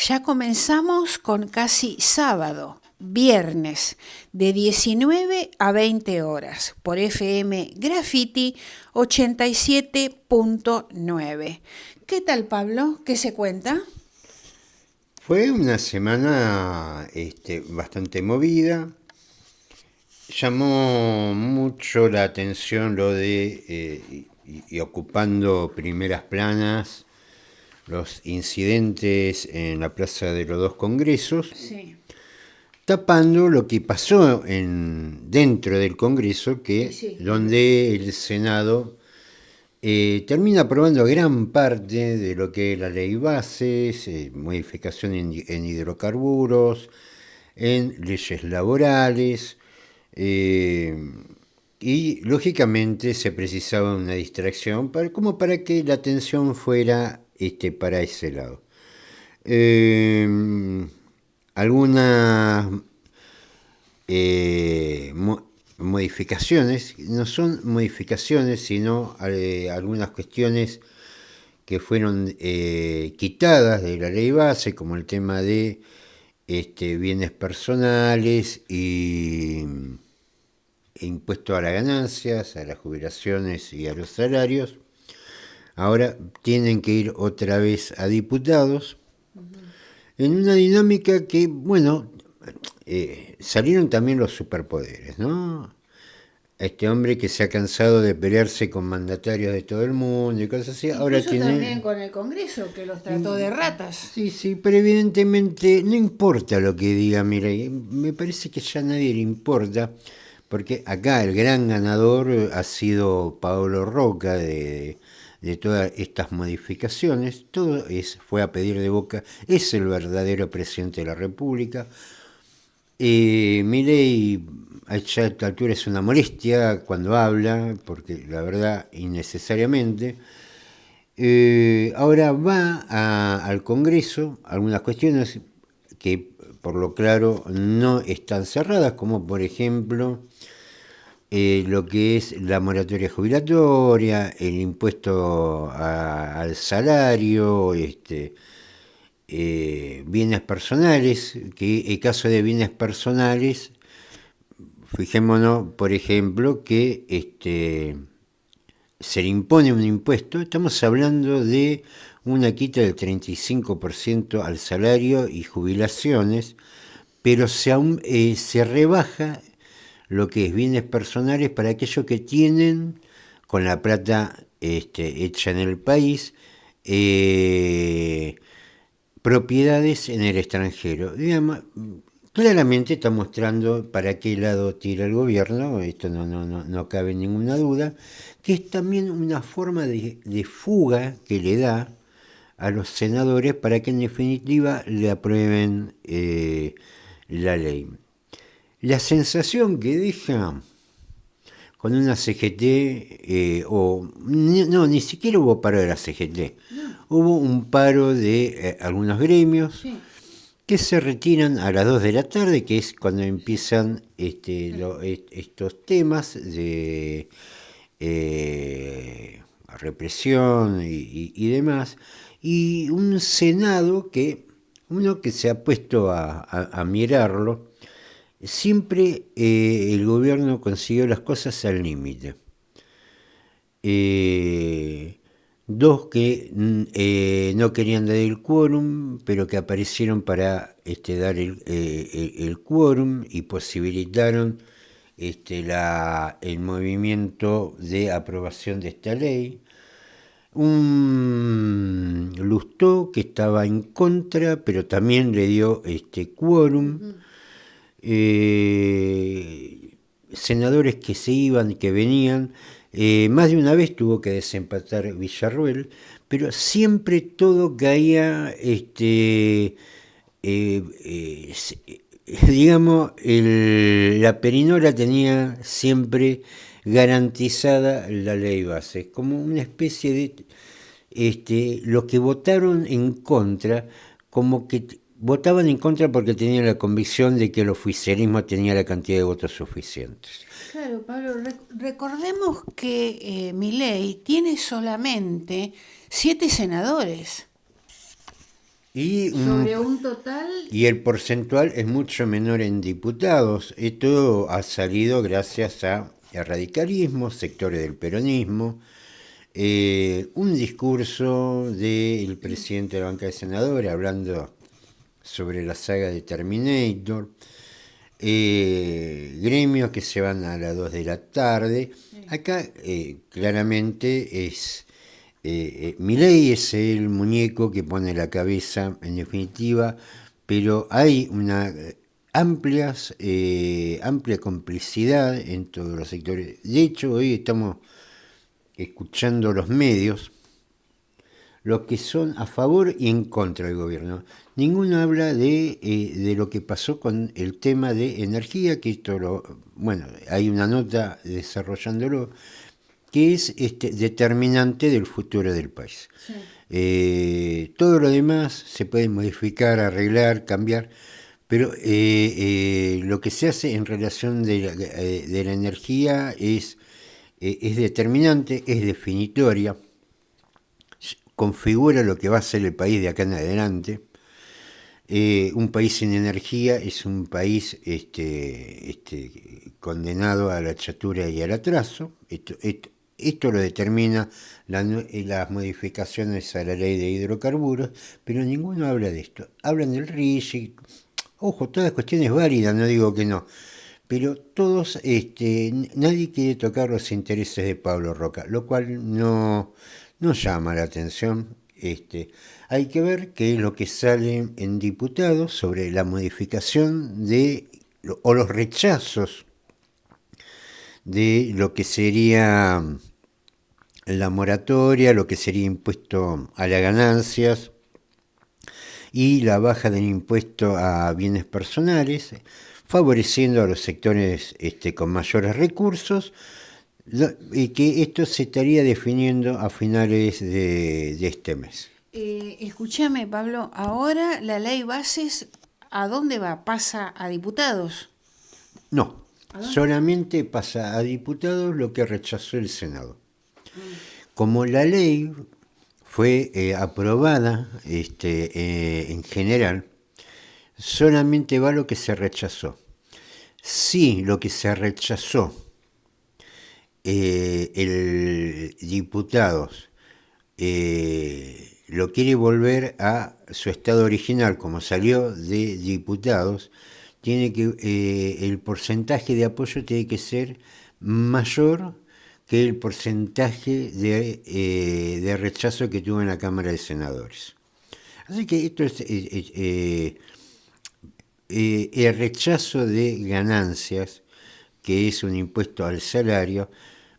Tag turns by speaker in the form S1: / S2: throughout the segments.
S1: Ya comenzamos con casi sábado, viernes, de 19 a 20 horas, por FM Graffiti 87.9. ¿Qué tal, Pablo? ¿Qué se cuenta?
S2: Fue una semana bastante movida. Llamó mucho la atención lo de, y ocupando primeras planas, los incidentes en la Plaza de los Dos Congresos,
S1: Sí,
S2: tapando lo que pasó dentro del Congreso,
S1: y
S2: que
S1: sí.
S2: donde el Senado termina aprobando gran parte de lo que es la ley bases, modificación en hidrocarburos, en leyes laborales, eh, y lógicamente se precisaba una distracción como para que la atención fuera para ese lado. Eh, algunas modificaciones, no son modificaciones, sino algunas cuestiones que fueron quitadas de la ley base, como el tema de bienes personales e impuesto a las ganancias, a las jubilaciones y a los salarios. Ahora tienen que ir otra vez a diputados en una dinámica que, bueno, salieron también los superpoderes, ¿no? Este hombre que se ha cansado de pelearse con mandatarios de todo el mundo y cosas así, ahora
S1: Incluso también
S2: tiene...
S1: con el Congreso, que los trató de ratas.
S2: Sí, sí, pero evidentemente no importa lo que diga Milei, me parece que ya a nadie le importa, porque acá el gran ganador ha sido Paolo Roca de todas estas modificaciones, fue a pedir de boca, es el verdadero presidente de la República. Milei a esta altura es una molestia cuando habla, porque la verdad innecesariamente. Ahora va al Congreso algunas cuestiones que por lo claro no están cerradas, como por ejemplo lo que es la moratoria jubilatoria, el impuesto al salario, bienes personales, que en caso de bienes personales, fijémonos por ejemplo que se le impone un impuesto, estamos hablando de una quita del 35% al salario y jubilaciones, pero se rebaja lo que es bienes personales para aquellos que tienen con la plata hecha en el país eh, propiedades en el extranjero. Digamos, claramente está mostrando para qué lado tira el gobierno, esto no cabe ninguna duda, que es también una forma de fuga que le da a los senadores para que en definitiva le aprueben la ley. La sensación que deja con una CGT, ni siquiera hubo paro de la CGT,
S1: No,
S2: hubo un paro de algunos gremios
S1: sí,
S2: que se retiran a las 2 de la tarde, que es cuando empiezan
S1: sí.
S2: estos temas de represión y demás, y un Senado uno que se ha puesto a mirarlo, siempre el gobierno consiguió las cosas al límite. Eh, Dos que no querían dar el quórum, pero que aparecieron para dar el quórum y posibilitaron el movimiento de aprobación de esta ley. Un Lustó que estaba en contra, pero también le dio quórum. Senadores que se iban, que venían. Más de una vez tuvo que desempatar Villarruel, pero siempre todo caía, digamos, la perinola tenía siempre garantizada la ley base, como una especie de los que votaron en contra, como que votaban en contra porque tenían la convicción de que el oficialismo tenía la cantidad de votos suficientes.
S1: Claro, Pablo, recordemos que Milei tiene solamente 7 senadores.
S2: Y,
S1: sobre un total.
S2: y el porcentual es mucho menor en diputados. Esto ha salido gracias al radicalismo, sectores del peronismo, un discurso del presidente de la banca de senadores hablando sobre la saga de Terminator, gremios que se van a las 2 de la tarde. Acá claramente es Milei es el muñeco que pone la cabeza en definitiva, pero hay una amplia complicidad en todos los sectores. De hecho, hoy estamos escuchando los medios, los que son a favor y en contra del gobierno. Ninguno habla de lo que pasó con el tema de energía, que bueno, hay una nota desarrollándolo, que es determinante del futuro del país. Sí. Todo lo demás se puede modificar, arreglar, cambiar, pero lo que se hace en relación de la energía es determinante, es definitoria, configura lo que va a ser el país de acá en adelante. Un país sin energía es un país condenado a la chatura y al atraso. Esto lo determina las modificaciones a la ley de hidrocarburos, pero ninguno habla de esto. Hablan del RIGI, ojo, todas cuestiones válidas, no digo que no, pero todos, nadie quiere tocar los intereses de Pablo Roca, lo cual no llama la atención. Hay que ver qué es lo que sale en diputados sobre la modificación o los rechazos de lo que sería la moratoria, lo que sería impuesto a las ganancias y la baja del impuesto a bienes personales, favoreciendo a los sectores con mayores recursos, y que esto se estaría definiendo a finales de este mes.
S1: Escúchame, Pablo, ahora la ley bases, ¿a dónde va? ¿Pasa a diputados?
S2: No, solamente pasa a diputados lo que rechazó el Senado. Como la ley fue aprobada en general, solamente va lo que se rechazó. Si lo que se rechazó el diputados lo quiere volver a su estado original, como salió de diputados, tiene que el porcentaje de apoyo tiene que ser mayor que el porcentaje de rechazo que tuvo en la Cámara de Senadores. Así que esto es el rechazo de ganancias, que es un impuesto al salario.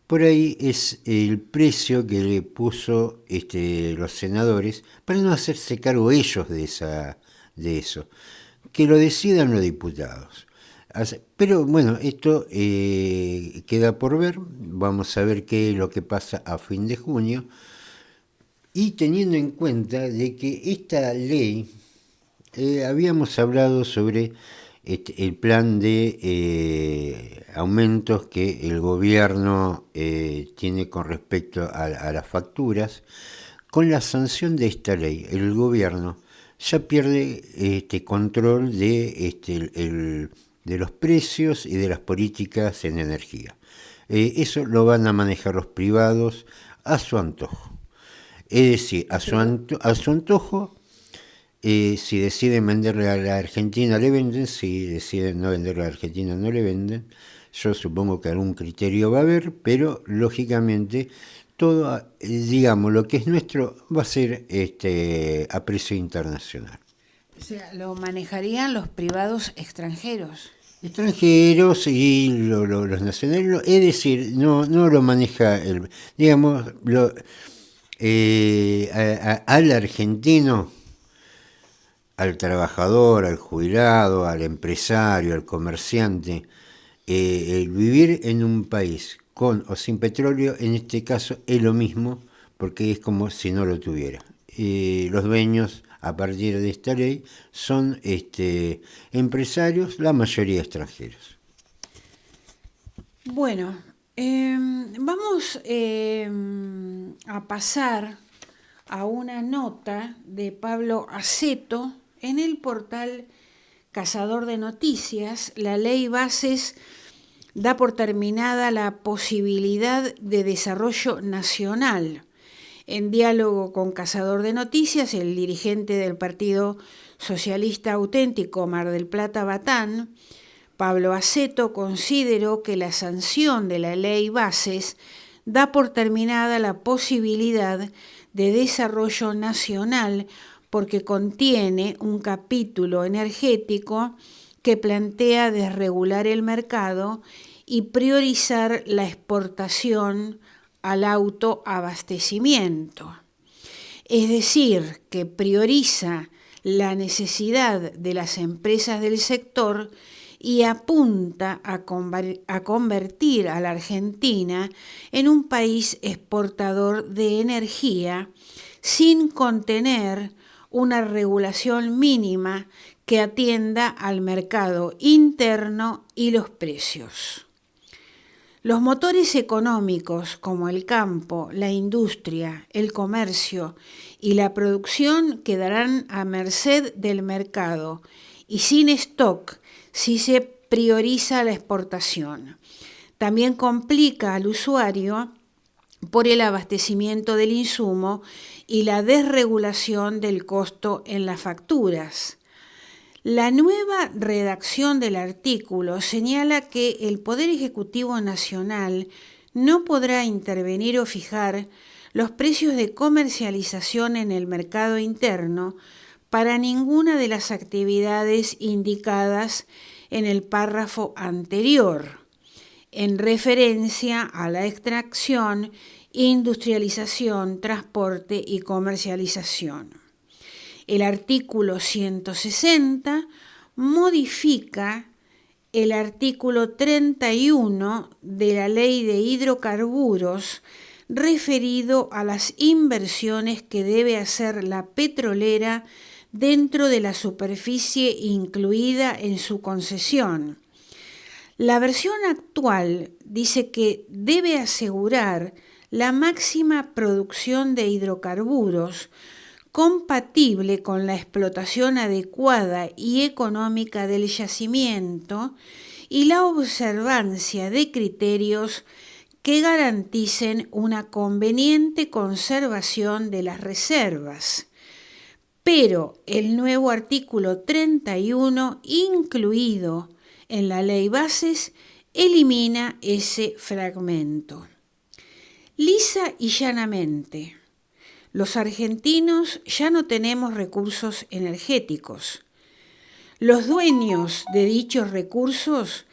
S2: Por ahí es el precio que le puso los senadores para no hacerse cargo ellos de eso. Que lo decidan los diputados. Pero bueno, esto queda por ver. Vamos a ver qué es lo que pasa a fin de junio. Y teniendo en cuenta de que esta ley, habíamos hablado sobre el plan de aumentos que el gobierno tiene con respecto a las facturas. Con la sanción de esta ley, el gobierno ya pierde control de los precios y de las políticas en energía. Eso lo van a manejar los privados a su antojo. Es decir, a su antojo. Si deciden venderle a la Argentina le venden, si deciden no venderle a la Argentina no le venden. Yo supongo que algún criterio va a haber, pero lógicamente todo, digamos, lo que es nuestro va a ser a precio internacional.
S1: O sea, lo manejarían los privados extranjeros.
S2: Extranjeros y los nacionales, es decir, no lo maneja digamos, al argentino, al trabajador, al jubilado, al empresario, al comerciante, el vivir en un país con o sin petróleo, en este caso es lo mismo, porque es como si no lo tuviera. Los dueños, a partir de esta ley, son empresarios, la mayoría extranjeros.
S1: Bueno, vamos a pasar a una nota de Pablo Aceto en el portal Cazador de Noticias. La ley Bases da por terminada la posibilidad de desarrollo nacional. En diálogo con Cazador de Noticias, el dirigente del Partido Socialista Auténtico Mar del Plata Batán, Pablo Aceto, consideró que la sanción de la ley Bases da por terminada la posibilidad de desarrollo nacional porque contiene un capítulo energético que plantea desregular el mercado y priorizar la exportación al autoabastecimiento. Es decir, que prioriza la necesidad de las empresas del sector y apunta a convertir a la Argentina en un país exportador de energía sin contener una regulación mínima que atienda al mercado interno y los precios. Los motores económicos como el campo, la industria, el comercio y la producción quedarán a merced del mercado y sin stock si se prioriza la exportación. También complica al usuario por el abastecimiento del insumo y la desregulación del costo en las facturas. La nueva redacción del artículo señala que el Poder Ejecutivo Nacional no podrá intervenir o fijar los precios de comercialización en el mercado interno para ninguna de las actividades indicadas en el párrafo anterior, en referencia a la extracción, industrialización, transporte y comercialización. El artículo 160 modifica el artículo 31 de la Ley de Hidrocarburos referido a las inversiones que debe hacer la petrolera dentro de la superficie incluida en su concesión. La versión actual dice que debe asegurar la máxima producción de hidrocarburos compatible con la explotación adecuada y económica del yacimiento y la observancia de criterios que garanticen una conveniente conservación de las reservas. Pero el nuevo artículo 31, incluido en la ley Bases, elimina ese fragmento. Lisa y llanamente, los argentinos ya no tenemos recursos energéticos. Los dueños de dichos recursos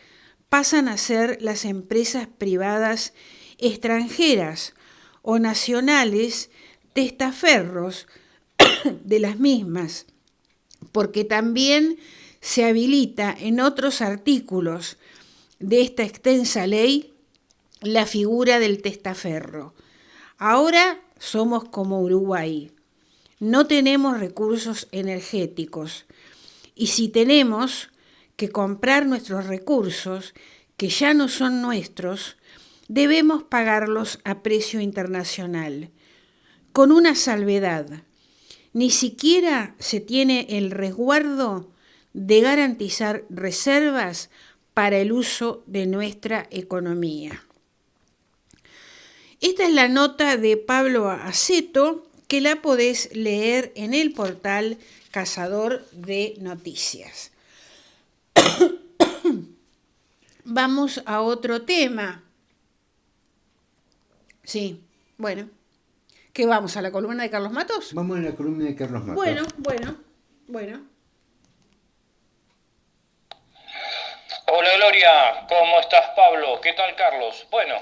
S1: pasan a ser las empresas privadas extranjeras o nacionales testaferros de las mismas, porque también se habilita en otros artículos de esta extensa ley la figura del testaferro. Ahora somos como Uruguay, no tenemos recursos energéticos y si tenemos que comprar nuestros recursos, que ya no son nuestros, debemos pagarlos a precio internacional, con una salvedad. Ni siquiera se tiene el resguardo de garantizar reservas para el uso de nuestra economía. Esta es la nota de Pablo Aceto, que la podés leer en el portal Cazador de Noticias. Vamos a otro tema. Sí, bueno. ¿Qué vamos? ¿A la columna de Carlos Matos?
S2: Vamos a la columna de Carlos Matos.
S1: Bueno.
S3: Hola Gloria, ¿cómo estás Pablo? ¿Qué tal Carlos? Bueno,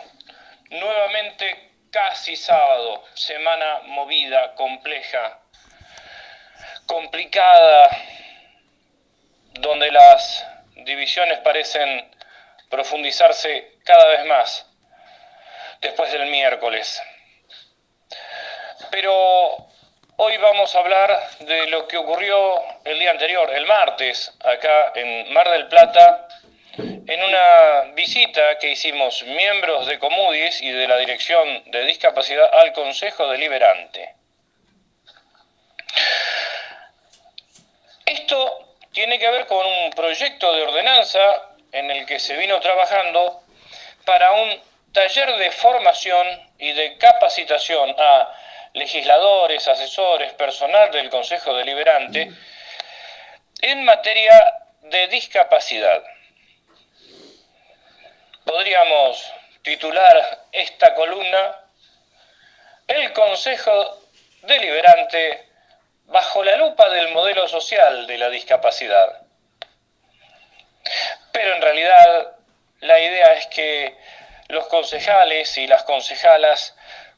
S3: nuevamente casi sábado, semana movida, compleja, complicada, donde las divisiones parecen profundizarse cada vez más después del miércoles. Pero hoy vamos a hablar de lo que ocurrió el día anterior, el martes, acá en Mar del Plata, en una visita que hicimos miembros de Comudis y de la Dirección de Discapacidad al Consejo Deliberante. Esto tiene que ver con un proyecto de ordenanza en el que se vino trabajando para un taller de formación y de capacitación a legisladores, asesores, personal del Consejo Deliberante en materia de discapacidad. Podríamos titular esta columna El Consejo Deliberante bajo la lupa del modelo social de la discapacidad. Pero en realidad la idea es que los concejales y las concejalas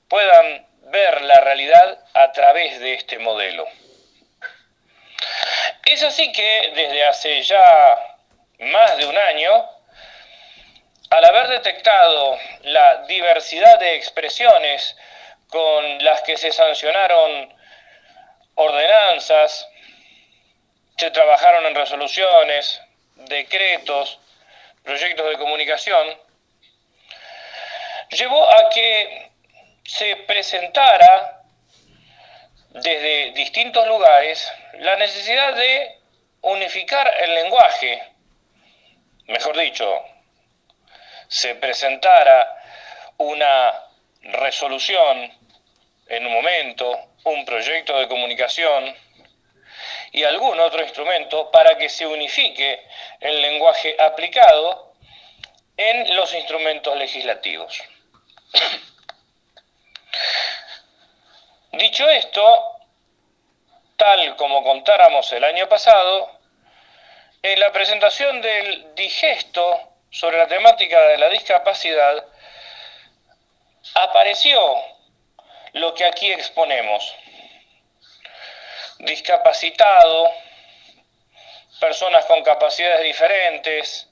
S3: puedan ver la realidad a través de este modelo. Es así que desde hace ya más de un año, al haber detectado la diversidad de expresiones con las que se sancionaron ordenanzas, se trabajaron en resoluciones, decretos, proyectos de comunicación, llevó a que se presentara desde distintos lugares la necesidad de unificar el lenguaje, mejor dicho, se presentara una resolución en un momento, un proyecto de comunicación y algún otro instrumento para que se unifique el lenguaje aplicado en los instrumentos legislativos. Dicho esto, tal como contáramos el año pasado, en la presentación del digesto sobre la temática de la discapacidad, apareció lo que aquí exponemos. Discapacitado, personas con capacidades diferentes,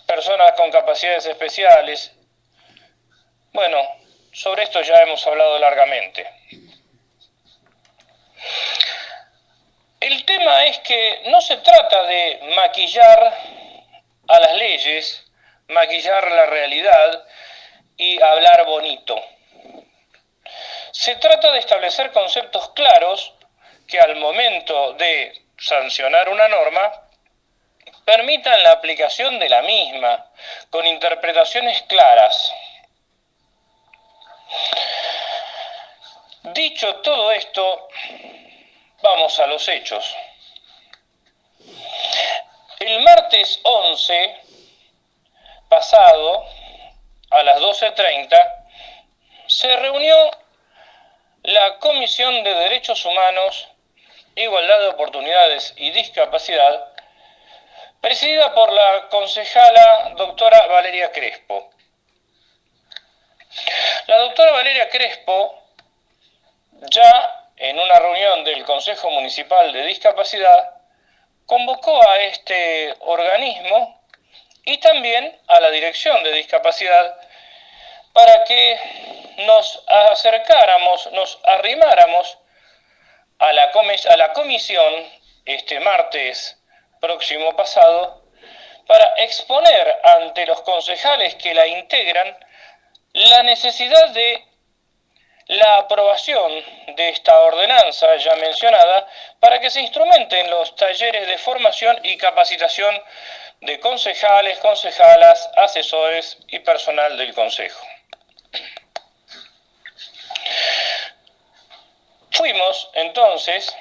S3: personas con capacidades especiales. Bueno, sobre esto ya hemos hablado largamente. El tema es que no se trata de maquillar a las leyes, maquillar la realidad y hablar bonito. Se trata de establecer conceptos claros que al momento de sancionar una norma permitan la aplicación de la misma, con interpretaciones claras. Dicho todo esto, vamos a los hechos. El martes 11 pasado, a las 12:30, se reunió la Comisión de Derechos Humanos, Igualdad de Oportunidades y Discapacidad, presidida por la concejala doctora Valeria Crespo. La doctora Valeria Crespo, ya en una reunión del Consejo Municipal de Discapacidad, convocó a este organismo y también a la Dirección de Discapacidad para que nos acercáramos, nos arrimáramos a la comisión este martes próximo pasado para exponer ante los concejales que la integran la necesidad de la aprobación de esta ordenanza ya mencionada para que se instrumenten los talleres de formación y capacitación de concejales, concejalas, asesores y personal del Consejo. Fuimos entonces,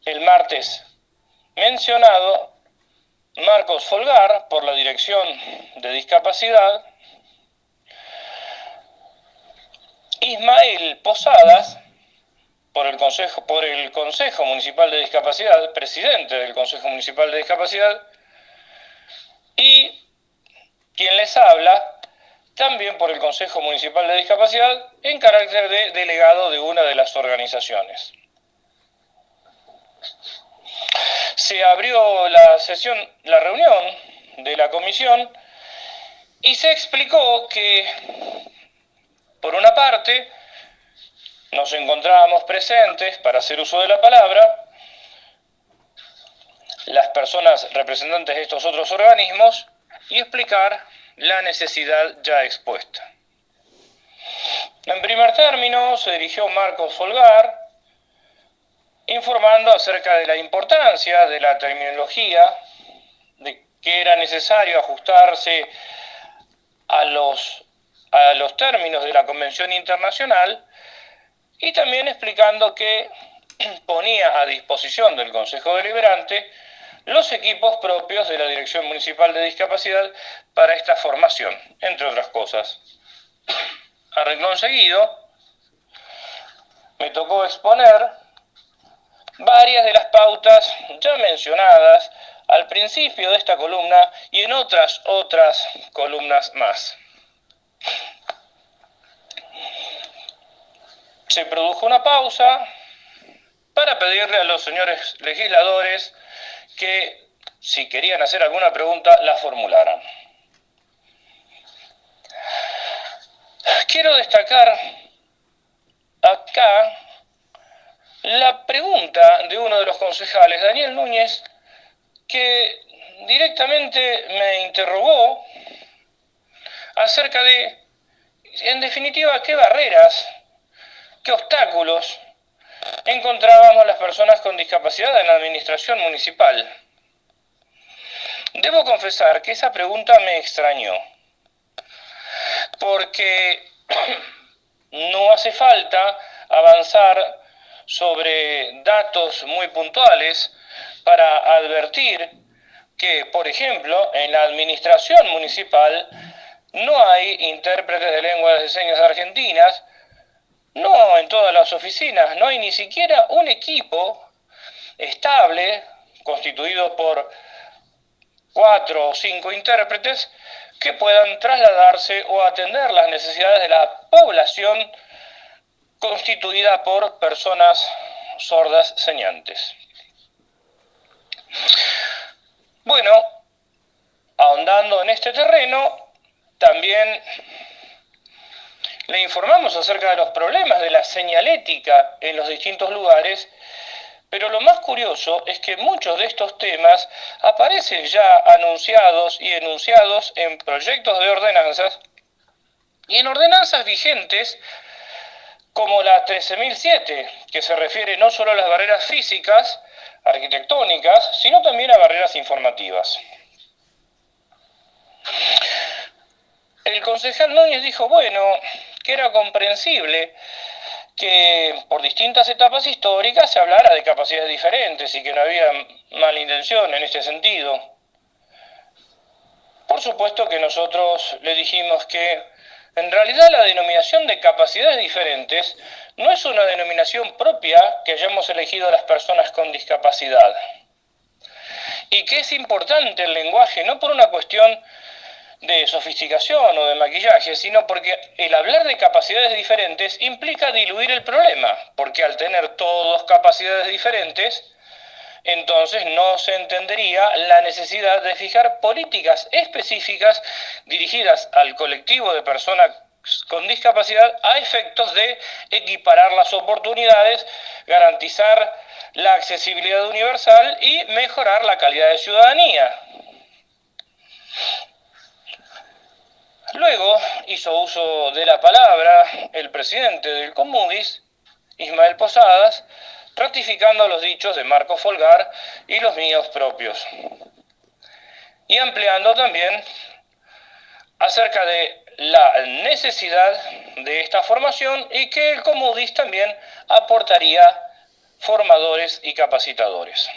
S3: el martes mencionado, Marcos Folgar, por la Dirección de Discapacidad, Ismael Posadas, por el Consejo Municipal de Discapacidad, presidente del Consejo Municipal de Discapacidad, y quien les habla, también por el Consejo Municipal de Discapacidad, en carácter de delegado de una de las organizaciones. Se abrió la reunión de la comisión y se explicó que, por una parte, nos encontrábamos presentes, para hacer uso de la palabra, las personas representantes de estos otros organismos y explicar la necesidad ya expuesta. En primer término, se dirigió Marcos Folgar informando acerca de la importancia de la terminología, de que era necesario ajustarse a los términos de la Convención Internacional, y también explicando que ponía a disposición del Consejo Deliberante los equipos propios de la Dirección Municipal de Discapacidad para esta formación, entre otras cosas. A renglón seguido, me tocó exponer varias de las pautas ya mencionadas al principio de esta columna y en otras columnas más. Se produjo una pausa para pedirle a los señores legisladores que, si querían hacer alguna pregunta, la formularan. Quiero destacar acá la pregunta de uno de los concejales, Daniel Núñez, que directamente me interrogó acerca de, en definitiva, qué barreras, qué obstáculos encontrábamos las personas con discapacidad en la administración municipal. Debo confesar que esa pregunta me extrañó, porque no hace falta avanzar sobre datos muy puntuales para advertir que, por ejemplo, en la administración municipal no hay intérpretes de lenguas de señas argentinas, no en todas las oficinas, no hay ni siquiera un equipo estable constituido por 4 o 5 intérpretes que puedan trasladarse o atender las necesidades de la población constituida por personas sordas señantes. Bueno, ahondando en este terreno, también le informamos acerca de los problemas de la señalética en los distintos lugares, pero lo más curioso es que muchos de estos temas aparecen ya anunciados y enunciados en proyectos de ordenanzas y en ordenanzas vigentes como la 13.007, que se refiere no solo a las barreras físicas, arquitectónicas, sino también a barreras informativas. El concejal Núñez dijo, bueno, que era comprensible que por distintas etapas históricas se hablara de capacidades diferentes y que no había mala intención en este sentido. Por supuesto que nosotros le dijimos que en realidad la denominación de capacidades diferentes no es una denominación propia que hayamos elegido a las personas con discapacidad. Y que es importante el lenguaje no por una cuestión de sofisticación o de maquillaje, sino porque el hablar de capacidades diferentes implica diluir el problema, porque al tener todos capacidades diferentes, entonces no se entendería la necesidad de fijar políticas específicas dirigidas al colectivo de personas con discapacidad a efectos de equiparar las oportunidades, garantizar la accesibilidad universal y mejorar la calidad de ciudadanía. Luego hizo uso de la palabra el presidente del Comudis, Ismael Posadas, ratificando los dichos de Marco Folgar y los míos propios, y ampliando también acerca de la necesidad de esta formación y que el Comudis también aportaría formadores y capacitadores.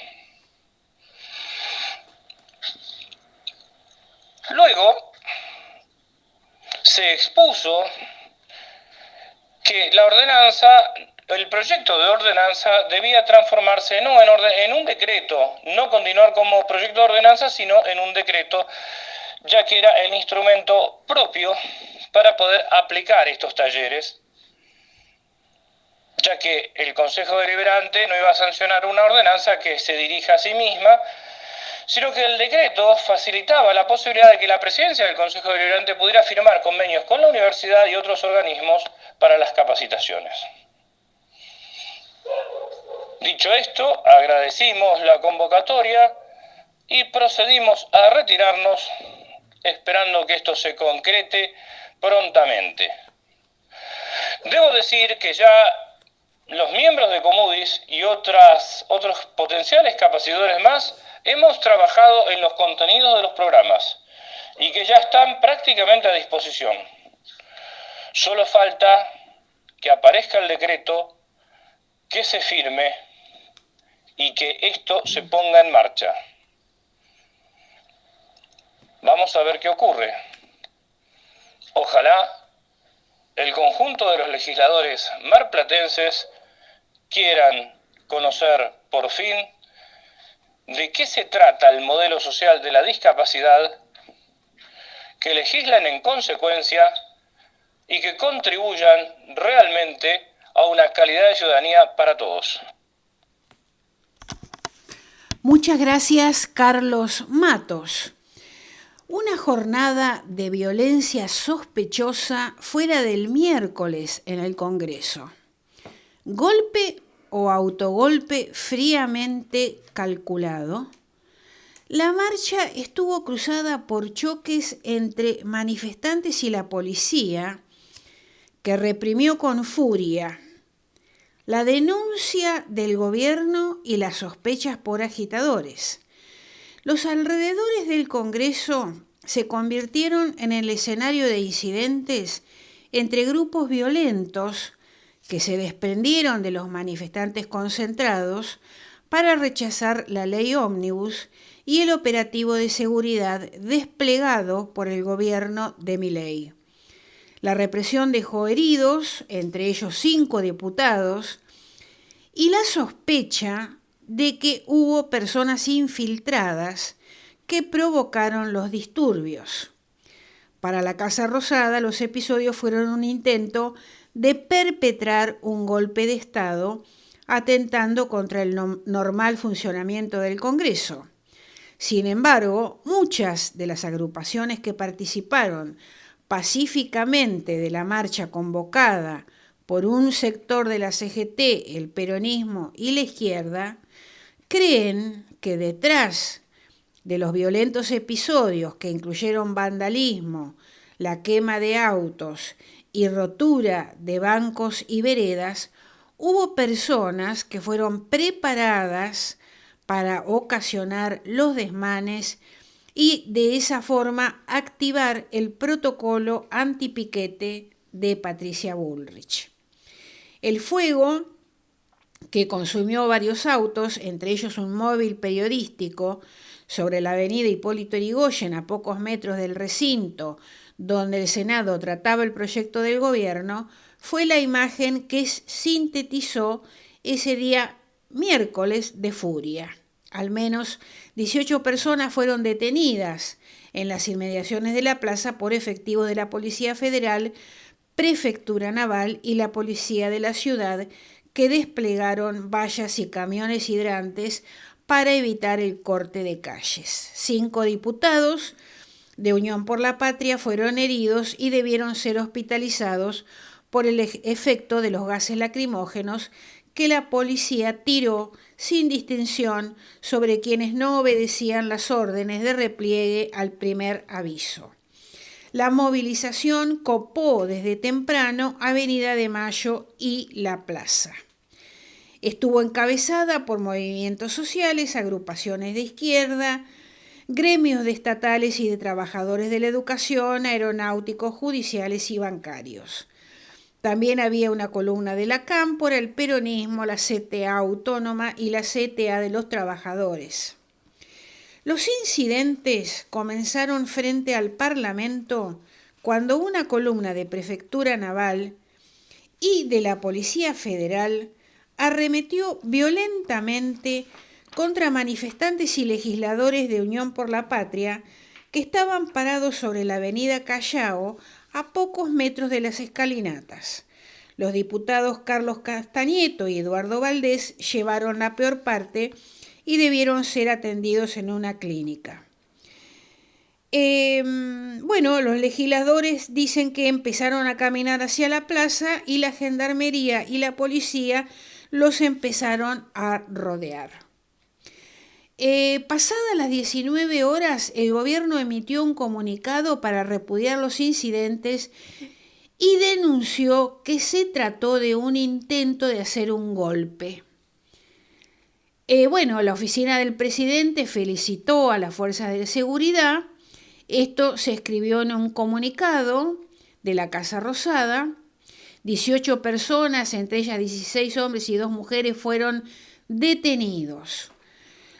S3: Luego se expuso que el proyecto de ordenanza debía transformarse no en un decreto, no continuar como proyecto de ordenanza, sino en un decreto, ya que era el instrumento propio para poder aplicar estos talleres, ya que el Consejo Deliberante no iba a sancionar una ordenanza que se dirija a sí misma, sino que el decreto facilitaba la posibilidad de que la presidencia del Consejo Deliberante pudiera firmar convenios con la universidad y otros organismos para las capacitaciones. Dicho esto, agradecimos la convocatoria y procedimos a retirarnos, esperando que esto se concrete prontamente. Debo decir que ya los miembros de Comudis y otros potenciales capacitadores más hemos trabajado en los contenidos de los programas y que ya están prácticamente a disposición. Solo falta que aparezca el decreto, que se firme y que esto se ponga en marcha. Vamos a ver qué ocurre. Ojalá el conjunto de los legisladores marplatenses quieran conocer por fin de qué se trata el modelo social de la discapacidad, que legislen en consecuencia y que contribuyan realmente a una calidad de ciudadanía para todos.
S1: Muchas gracias, Carlos Matos. Una jornada de violencia sospechosa fuera del miércoles en el Congreso. Golpe o autogolpe fríamente calculado. La marcha estuvo cruzada por choques entre manifestantes y la policía, que reprimió con furia la denuncia del gobierno y las sospechas por agitadores. Los alrededores del Congreso se convirtieron en el escenario de incidentes entre grupos violentos que se desprendieron de los manifestantes concentrados para rechazar la ley ómnibus y el operativo de seguridad desplegado por el gobierno de Milei. La represión dejó heridos, entre ellos 5 diputados, y la sospecha de que hubo personas infiltradas que provocaron los disturbios. Para la Casa Rosada, los episodios fueron un intento de perpetrar un golpe de Estado atentando contra el normal funcionamiento del Congreso. Sin embargo, muchas de las agrupaciones que participaron pacíficamente de la marcha convocada por un sector de la CGT, el peronismo y la izquierda, creen que detrás de los violentos episodios que incluyeron vandalismo, la quema de autos y rotura de bancos y veredas, hubo personas que fueron preparadas para ocasionar los desmanes y de esa forma activar el protocolo antipiquete de Patricia Bullrich. El fuego, que consumió varios autos, entre ellos un móvil periodístico, sobre la avenida Hipólito Yrigoyen, a pocos metros del recinto donde el Senado trataba el proyecto del gobierno, fue la imagen que sintetizó ese día miércoles de furia. Al menos 18 personas fueron detenidas en las inmediaciones de la plaza por efectivos de la Policía Federal, Prefectura Naval y la Policía de la Ciudad, que desplegaron vallas y camiones hidrantes para evitar el corte de calles. 5 diputados de Unión por la Patria fueron heridos y debieron ser hospitalizados por el efecto de los gases lacrimógenos que la policía tiró sin distinción sobre quienes no obedecían las órdenes de repliegue al primer aviso. La movilización copó desde temprano Avenida de Mayo y la plaza. Estuvo encabezada por movimientos sociales, agrupaciones de izquierda, gremios de estatales y de trabajadores de la educación, aeronáuticos, judiciales y bancarios. También había una columna de la Cámpora, el peronismo, la CTA autónoma y la CTA de los trabajadores. Los incidentes comenzaron frente al Parlamento cuando una columna de Prefectura Naval y de la Policía Federal arremetió violentamente contra manifestantes y legisladores de Unión por la Patria que estaban parados sobre la avenida Callao a pocos metros de las escalinatas. Los diputados Carlos Castañeto y Eduardo Valdés llevaron la peor parte y debieron ser atendidos en una clínica. Los legisladores dicen que empezaron a caminar hacia la plaza y la gendarmería y la policía los empezaron a rodear. Pasadas las 19 horas, el gobierno emitió un comunicado para repudiar los incidentes y denunció que se trató de un intento de hacer un golpe. La oficina del presidente felicitó a las fuerzas de seguridad. Esto se escribió en un comunicado de la Casa Rosada. 18 personas, entre ellas 16 hombres y 2 mujeres, fueron detenidos.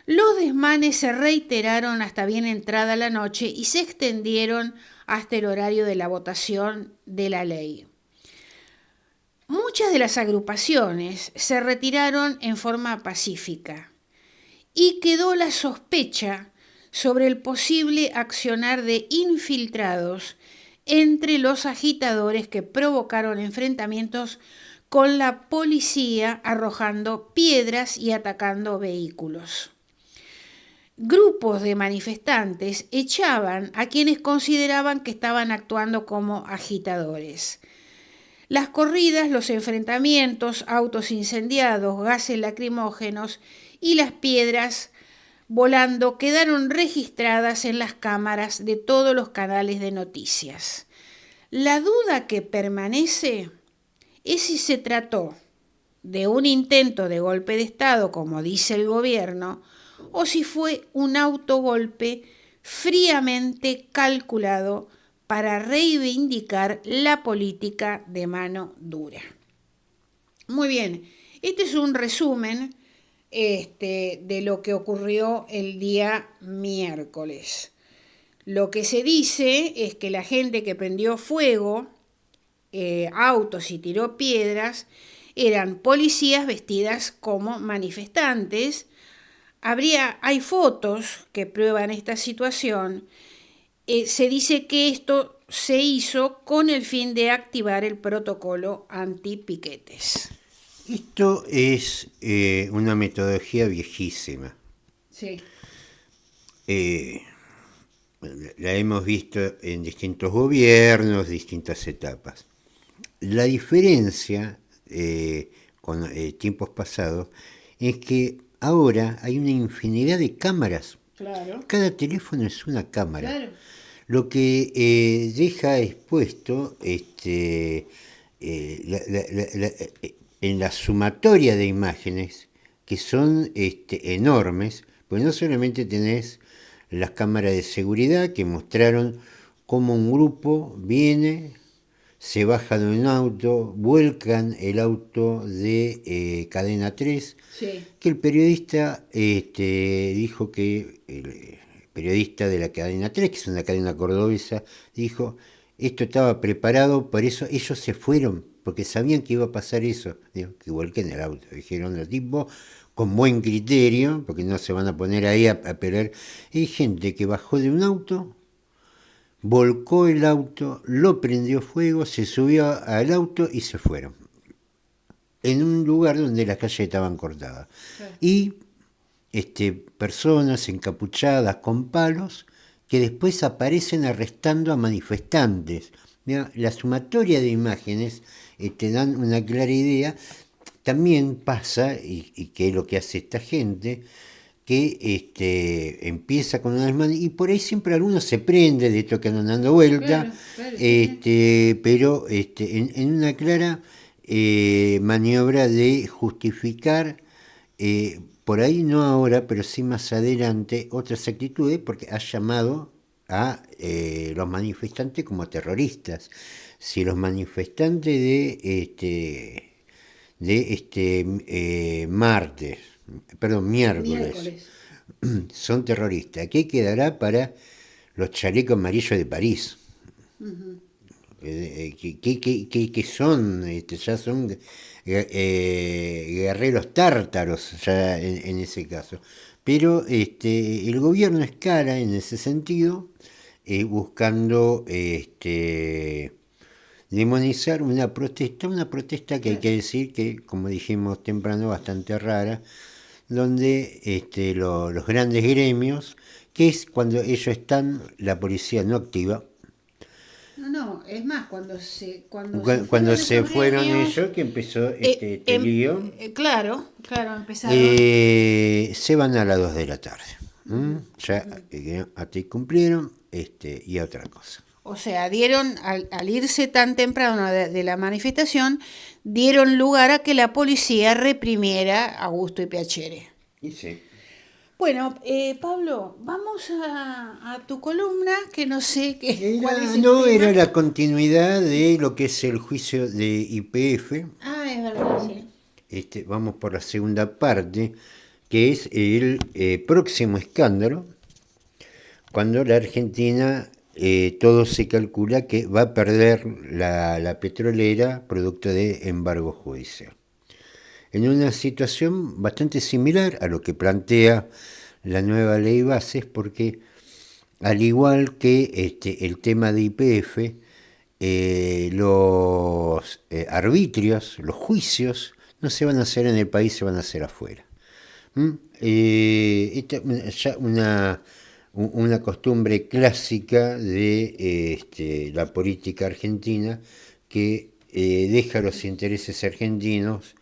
S1: Los desmanes se reiteraron hasta bien entrada la noche y se extendieron hasta el horario de la votación de la ley. Muchas de las agrupaciones se retiraron en forma pacífica y quedó la sospecha sobre el posible accionar de infiltrados entre los agitadores que provocaron enfrentamientos con la policía arrojando piedras y atacando vehículos. Grupos de manifestantes echaban a quienes consideraban que estaban actuando como agitadores. Las corridas, los enfrentamientos, autos incendiados, gases lacrimógenos y las piedras volando quedaron registradas en las cámaras de todos los canales de noticias. La duda que permanece es si se trató de un intento de golpe de Estado, como dice el gobierno, o si fue un autogolpe fríamente calculado para reivindicar la política de mano dura. Muy bien, este es un resumen de lo que ocurrió el día miércoles. Lo que se dice es que la gente que prendió fuego autos y tiró piedras eran policías vestidas como manifestantes. Hay fotos que prueban esta situación. Se dice que esto se hizo con el fin de activar el protocolo anti-piquetes.
S2: Esto es una metodología viejísima.
S1: Sí.
S2: La hemos visto en distintos gobiernos, distintas etapas. La diferencia con tiempos pasados es que ahora hay una infinidad de cámaras.
S1: Claro.
S2: Cada teléfono es una cámara.
S1: Claro.
S2: Lo que deja expuesto en la sumatoria de imágenes, que son enormes, pues no solamente tenés las cámaras de seguridad que mostraron cómo un grupo viene, se baja de un auto, vuelcan el auto de Cadena 3,
S1: Sí.
S2: que el periodista dijo que, el periodista de la Cadena 3, que es una cadena cordobesa, dijo, esto estaba preparado, por eso ellos se fueron, porque sabían que iba a pasar eso, digo, que vuelquen el auto, dijeron los tipos, con buen criterio, porque no se van a poner ahí a pelear. Hay gente que bajó de un auto, volcó el auto, lo prendió fuego, se subió al auto y se fueron. En un lugar donde las calles estaban cortadas.
S1: Claro.
S2: Y personas encapuchadas con palos que después aparecen arrestando a manifestantes. Mira, la sumatoria de imágenes te dan una clara idea. También pasa, y que es lo que hace esta gente, que empieza con una desmán y por ahí siempre alguno se prende de esto que andan dando vuelta,
S1: Claro, sí.
S2: pero en una clara maniobra de justificar, por ahí no ahora, pero sí más adelante, otras actitudes, porque ha llamado a los manifestantes como terroristas. Si los manifestantes miércoles son terroristas, ¿qué quedará para los chalecos amarillos de París? Uh-huh. ¿Qué son? Ya son guerreros tártaros ya en ese caso. Pero el gobierno escala en ese sentido, buscando demonizar una protesta que hay que decir que, como dijimos temprano, bastante rara, donde los grandes gremios, que es cuando ellos están, la policía no activa.
S1: No, es más, cuando se
S2: fueron ellos, que empezó este lío.
S1: Claro, empezaron.
S2: Se van a las 2 de la tarde. Ya hasta ahí cumplieron, y a otra cosa.
S1: O sea, al irse tan temprano de la manifestación, dieron lugar a que la policía reprimiera a Augusto y Piacere.
S2: Y sí.
S1: Bueno, Pablo, vamos a tu columna, que no sé cuál es el
S2: No,
S1: tema.
S2: era la continuidad de lo que es el juicio de YPF.
S1: Ah, es verdad, sí.
S2: Vamos por la segunda parte, que es el próximo escándalo, cuando la Argentina, todo se calcula que va a perder la petrolera producto de embargo judicial. En una situación bastante similar a lo que plantea la nueva ley bases, porque al igual que el tema de YPF, los arbitrios, los juicios, no se van a hacer en el país, se van a hacer afuera. Esta es ya una costumbre clásica de la política argentina, que deja los intereses argentinos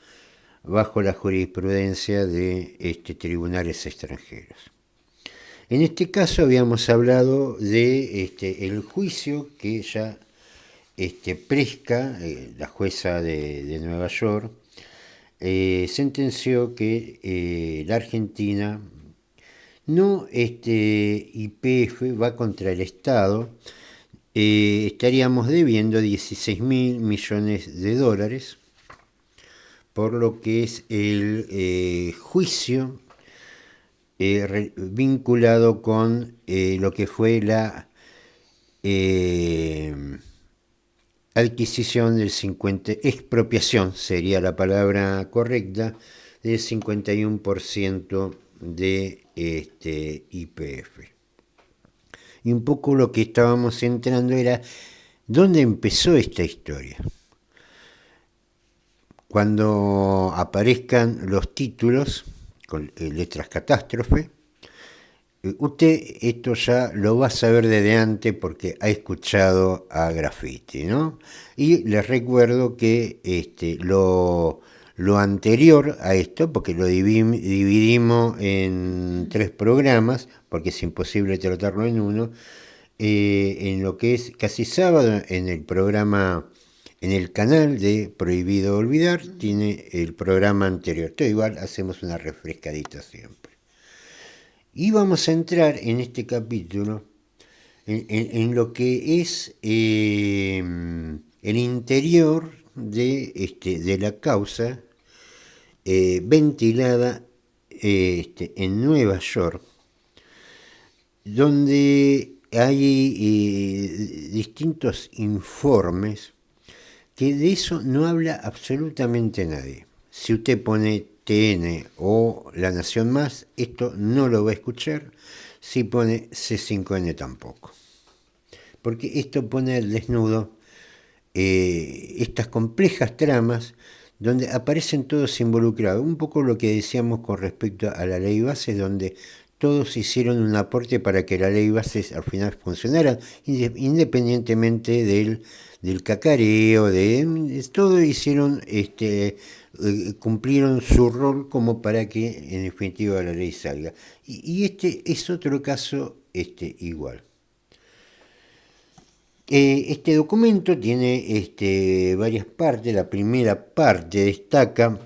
S2: bajo la jurisprudencia de tribunales extranjeros. En este caso habíamos hablado de el juicio que ya Presca, la jueza de Nueva York, sentenció que la Argentina no YPF va contra el Estado, estaríamos debiendo 16.000 millones de dólares por lo que es el juicio vinculado con lo que fue la adquisición del expropiación sería la palabra correcta, del 51% de YPF. Y un poco lo que estábamos entrando era dónde empezó esta historia. Cuando aparezcan los títulos con letras catástrofe, usted esto ya lo va a saber desde antes porque ha escuchado a Graffiti, ¿no? Y les recuerdo que lo anterior a esto, porque lo dividimos en 3 programas, porque es imposible tratarlo en uno, en lo que es casi sábado, en el programa, en el canal de Prohibido Olvidar, tiene el programa anterior. Todo igual, hacemos una refrescadita siempre. Y vamos a entrar en este capítulo en lo que es el interior de la causa ventilada en Nueva York, donde hay distintos informes que de eso no habla absolutamente nadie. Si usted pone TN o La Nación Más, esto no lo va a escuchar. Si pone C5N tampoco. Porque esto pone al desnudo estas complejas tramas donde aparecen todos involucrados. Un poco lo que decíamos con respecto a la ley base, donde todos hicieron un aporte para que la ley base al final funcionara, independientemente del cacareo, de todo hicieron, cumplieron su rol como para que en definitiva la ley salga. Y este es otro caso igual. Este documento tiene varias partes. La primera parte destaca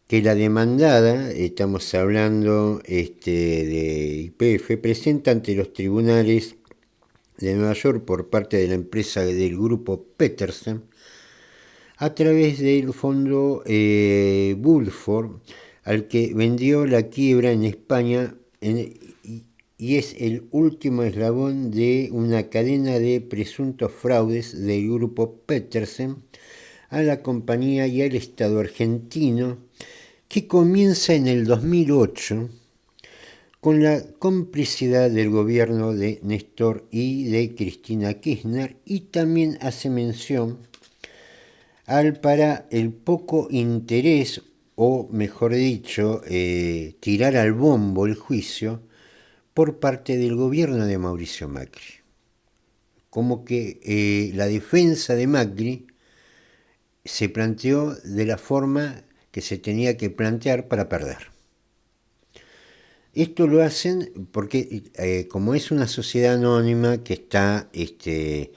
S2: que la demandada, estamos hablando de YPF, presenta ante los tribunales de Nueva York por parte de la empresa del grupo Petersen, a través del fondo Bulford, al que vendió la quiebra en España, y es el último eslabón de una cadena de presuntos fraudes del grupo Petersen a la compañía y al Estado argentino, que comienza en el 2008 con la complicidad del gobierno de Néstor y de Cristina Kirchner, y también hace mención para el poco interés, o mejor dicho, tirar al bombo el juicio por parte del gobierno de Mauricio Macri. Como que la defensa de Macri se planteó de la forma que se tenía que plantear para perder. Esto lo hacen porque como es una sociedad anónima que está en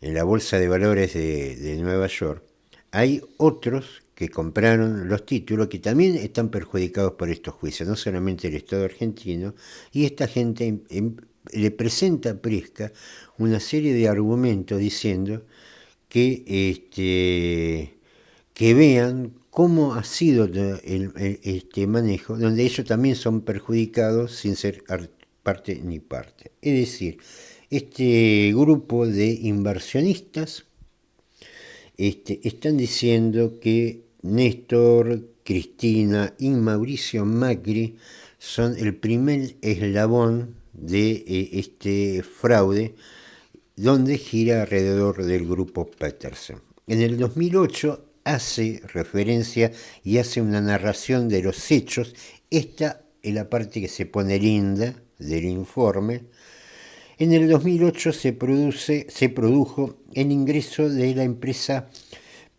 S2: la Bolsa de Valores de Nueva York, hay otros que compraron los títulos que también están perjudicados por estos juicios, no solamente el Estado argentino, y esta gente le presenta a Prisca una serie de argumentos diciendo que vean cómo ha sido este manejo, donde ellos también son perjudicados sin ser parte ni parte. Es decir, este grupo de inversionistas están diciendo que Néstor, Cristina y Mauricio Macri son el primer eslabón de este fraude donde gira alrededor del grupo Petersen. En el 2008 hace referencia y hace una narración de los hechos. Esta es la parte que se pone linda del informe. En el 2008 se produjo el ingreso de la empresa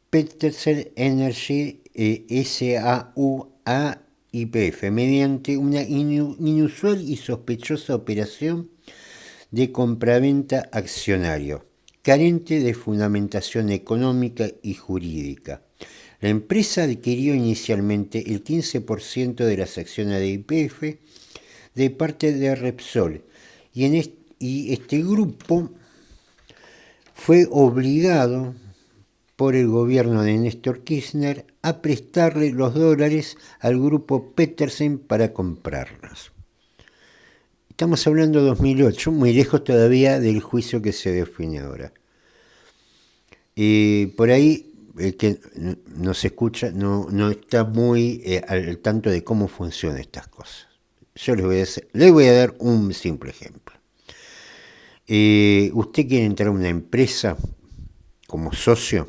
S2: Petersen Energy S.A.U. a YPF mediante una inusual y sospechosa operación de compraventa accionario, carente de fundamentación económica y jurídica. La empresa adquirió inicialmente el 15% de las acciones de YPF de parte de Repsol y este grupo fue obligado por el gobierno de Néstor Kirchner a prestarle los dólares al grupo Petersen para comprarlos. Estamos hablando de 2008, muy lejos todavía del juicio que se define ahora. Por ahí, el que nos escucha no está muy al tanto de cómo funcionan estas cosas. Yo les voy a dar un simple ejemplo. Usted quiere entrar a una empresa como socio,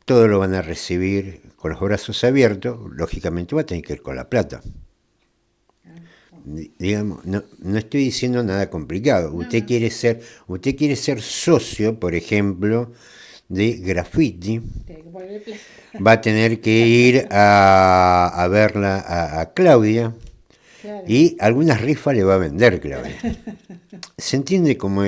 S2: todo lo van a recibir con los brazos abiertos, lógicamente va a tener que ir con la plata. Digamos, no estoy diciendo nada complicado. Usted quiere ser socio, por ejemplo, de Graffiti, va a tener que ir a verla a Claudia. Claro. Y algunas rifas le va a vender, Claudia. ¿Se entiende como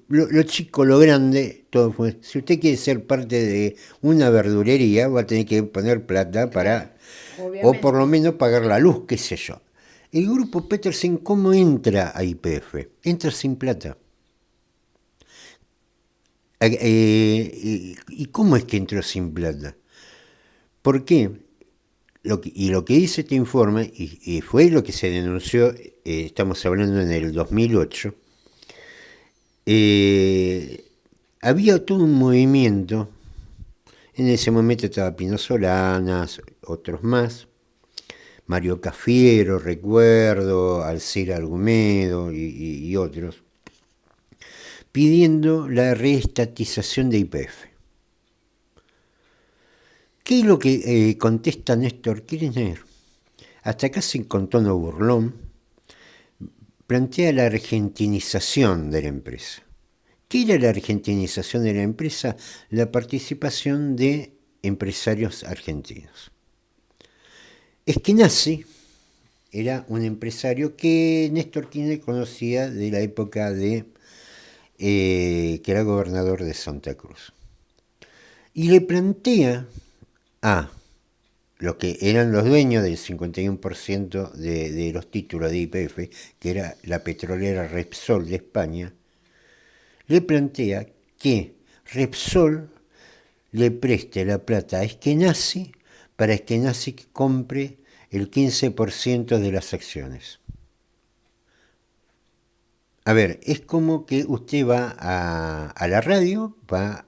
S2: lo chico, lo grande? Todo fue. Si usted quiere ser parte de una verdulería, va a tener que poner plata para, obviamente, o por lo menos pagar la luz, qué sé yo. El grupo Petersen, ¿cómo entra a YPF? Entra sin plata. ¿Y cómo es que entró sin plata? ¿Por qué? Lo que dice este informe, y fue lo que se denunció, estamos hablando en el 2008, había todo un movimiento, en ese momento estaba Pino Solanas, otros más, Mario Cafiero, recuerdo, Alcira Argumedo y otros, pidiendo la reestatización de YPF. ¿Qué es lo que contesta Néstor Kirchner? Hasta casi con tono burlón, plantea la argentinización de la empresa. ¿Qué era la argentinización de la empresa? La participación de empresarios argentinos. Eskenazi era un empresario que Néstor Kirchner conocía de la época de que era gobernador de Santa Cruz. Y le plantea a los que eran los dueños del 51% de los títulos de YPF, que era la petrolera Repsol de España, le plantea que Repsol le preste la plata a Eskenazi para Eskenazi que compre el 15% de las acciones. A ver, es como que usted va a la radio, va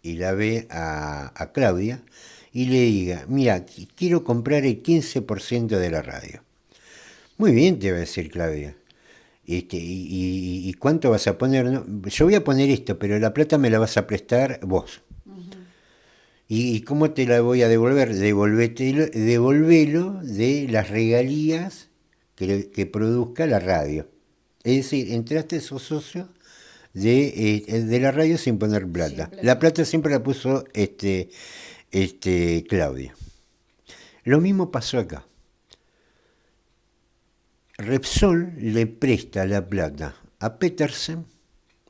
S2: y la ve a Claudia, y le diga, mira, quiero comprar el 15% de la radio. Muy bien, te va a decir Claudia. ¿Y cuánto vas a poner? No, yo voy a poner esto, pero la plata me la vas a prestar vos. Uh-huh. ¿Y cómo te la voy a devolver? Devolvelo de las regalías que produzca la radio. Es decir, entraste, sos socio de la radio sin poner plata. La plata siempre la puso Claudia. Lo mismo pasó acá. Repsol le presta la plata a Petersen,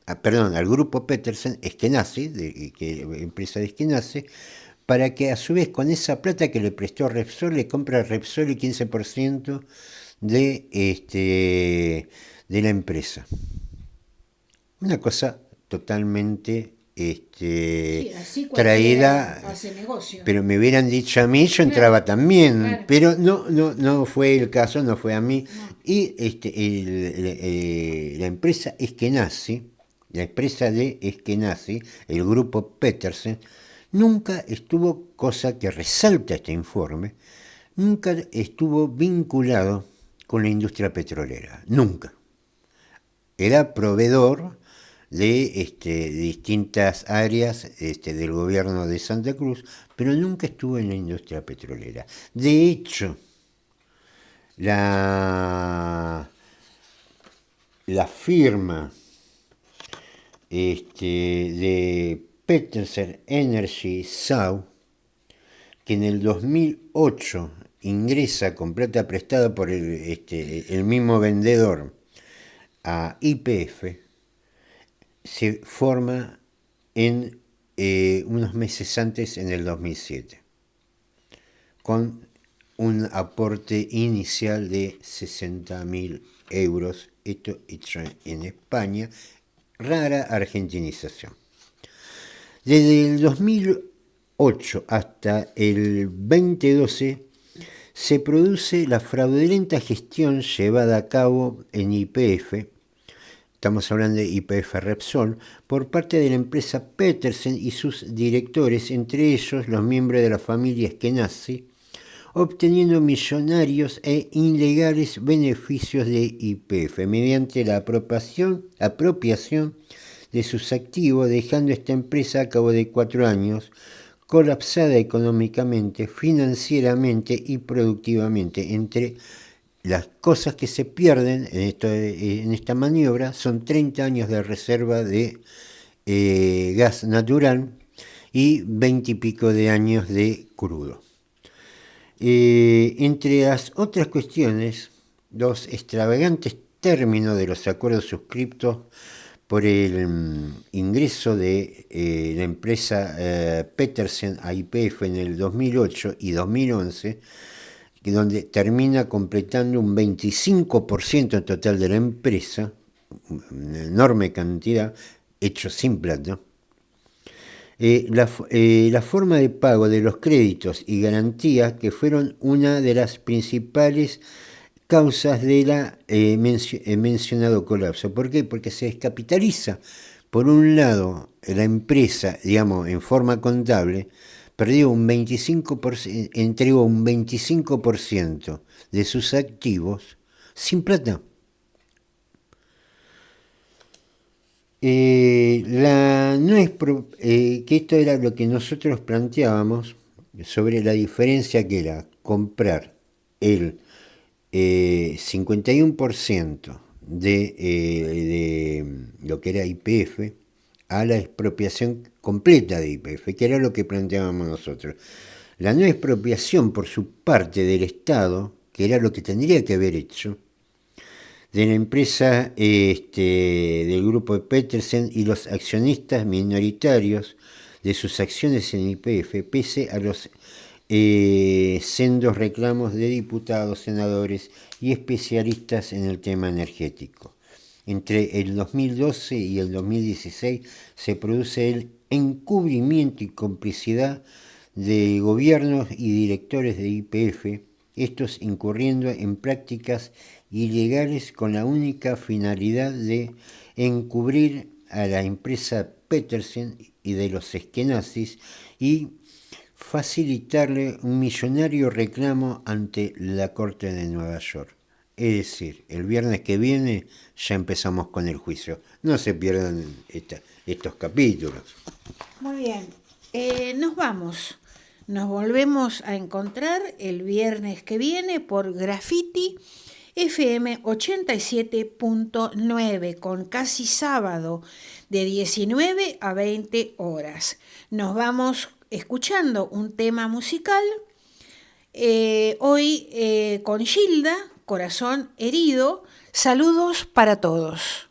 S2: al grupo Petersen, Eskenazi, empresa de Eskenazi, para que a su vez con esa plata que le prestó Repsol, le compra a Repsol el 15% de la empresa. Una cosa totalmente
S1: Sí, así
S2: traída,
S1: cualquiera hace negocio.
S2: pero me hubieran dicho a mí, yo entraba también,
S1: claro.
S2: pero no fue el caso, no fue a mí.
S1: No.
S2: Y la empresa Eskenazi, la empresa de Eskenazi, el grupo Petersen, nunca estuvo, cosa que resalta este informe, nunca estuvo vinculado con la industria petrolera, nunca. Era proveedor de distintas áreas del gobierno de Santa Cruz, pero nunca estuvo en la industria petrolera. De hecho, la firma de Petersen Energy South, que en el 2008 ingresa con plata prestada por el mismo vendedor a YPF, se forma en unos meses antes, en el 2007, con un aporte inicial de 60.000 euros, esto hecho en España, rara argentinización. Desde el 2008 hasta el 2012 se produce la fraudulenta gestión llevada a cabo en YPF, estamos hablando de YPF Repsol, por parte de la empresa Petersen y sus directores, entre ellos los miembros de la familia Eskenazi, obteniendo millonarios e ilegales beneficios de YPF mediante la apropiación de sus activos, dejando esta empresa a cabo de 4 años colapsada económicamente, financieramente y productivamente. Entre las cosas que se pierden en esta maniobra son 30 años de reserva de gas natural y 20 y pico de años de crudo. Entre las otras cuestiones, los extravagantes términos de los acuerdos suscriptos por el ingreso de la empresa Petersen a YPF en el 2008 y 2011, donde termina completando un 25% en total de la empresa, una enorme cantidad, hecho sin plata. La forma de pago de los créditos y garantías, que fueron una de las principales causas de la mencionado colapso. ¿Por qué? Porque se descapitaliza. Por un lado, la empresa, digamos, en forma contable, perdió un 25%, entregó un 25% de sus activos sin plata. Que esto era lo que nosotros planteábamos sobre la diferencia que era comprar el 51% de lo que era YPF a la expropiación completa de YPF, que era lo que planteábamos nosotros. La no expropiación por su parte del Estado, que era lo que tendría que haber hecho, de la empresa del grupo de Petersen y los accionistas minoritarios de sus acciones en YPF, pese a los sendos reclamos de diputados, senadores y especialistas en el tema energético. Entre el 2012 y el 2016 se produce el encubrimiento y complicidad de gobiernos y directores de YPF, estos incurriendo en prácticas ilegales con la única finalidad de encubrir a la empresa Petersen y de los eskenazis y facilitarle un millonario reclamo ante la Corte de Nueva York. Es decir, el viernes que viene ya empezamos con el juicio. No se pierdan estos capítulos.
S1: Muy bien, nos vamos. Nos volvemos a encontrar el viernes que viene por Graffiti FM 87.9 con Casi Sábado de 19 a 20 horas. Nos vamos escuchando un tema musical Hoy con Gilda, Corazón Herido, saludos para todos.